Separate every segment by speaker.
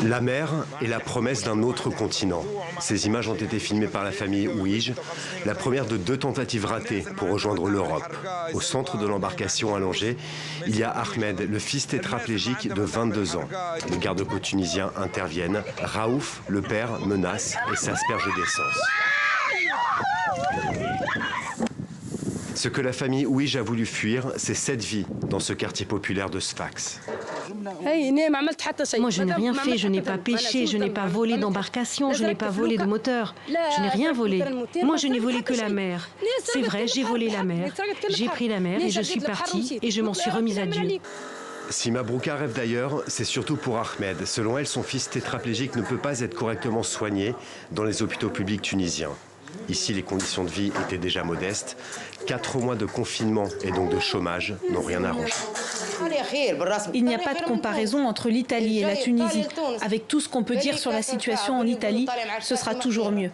Speaker 1: La mer est la promesse d'un autre continent. Ces images ont été filmées par la famille Ouij, la première de 2 tentatives ratées pour rejoindre l'Europe. Au centre de l'embarcation allongée, il y a Ahmed, le fils tétraplégique de 22 ans. Les gardes-côtes tunisiens interviennent. Raouf, le père, menace et s'asperge d'essence. Ce que la famille Ouij a voulu fuir, c'est cette vie dans ce quartier populaire de Sfax.
Speaker 2: Moi, je n'ai rien fait, je n'ai pas pêché, je n'ai pas volé d'embarcation, je n'ai pas volé de moteur. Je n'ai rien volé. Moi, je n'ai volé que la mer. C'est vrai, j'ai volé la mer. J'ai pris la mer et je suis partie et je m'en suis remise à Dieu.
Speaker 1: Si Mabrouka rêve d'ailleurs, c'est surtout pour Ahmed. Selon elle, son fils tétraplégique ne peut pas être correctement soigné dans les hôpitaux publics tunisiens. Ici, les conditions de vie étaient déjà modestes. 4 mois de confinement et donc de chômage n'ont rien arrangé.
Speaker 3: Il n'y a pas de comparaison entre l'Italie et la Tunisie. Avec tout ce qu'on peut dire sur la situation en Italie, ce sera toujours mieux.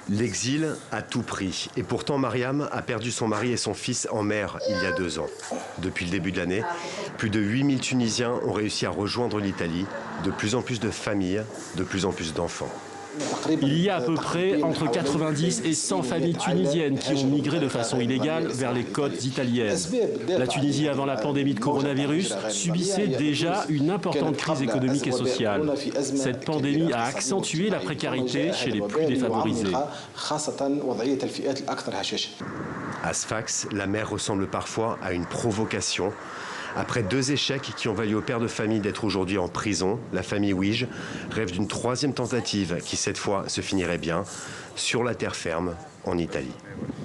Speaker 1: L'exil à tout prix. Et pourtant, Mariam a perdu son mari et son fils en mer il y a 2 ans. Depuis le début de l'année, plus de 8000 Tunisiens ont réussi à rejoindre l'Italie. De plus en plus de familles, de plus en plus d'enfants.
Speaker 4: Il y a à peu près entre 90 et 100 familles tunisiennes qui ont migré de façon illégale vers les côtes italiennes. La Tunisie, avant la pandémie de coronavirus, subissait déjà une importante crise économique et sociale. Cette pandémie a accentué la précarité chez les plus défavorisés.
Speaker 1: À Sfax, la mer ressemble parfois à une provocation. Après 2 échecs qui ont valu au père de famille d'être aujourd'hui en prison, la famille Ouij rêve d'une 3e tentative qui cette fois se finirait bien sur la terre ferme en Italie.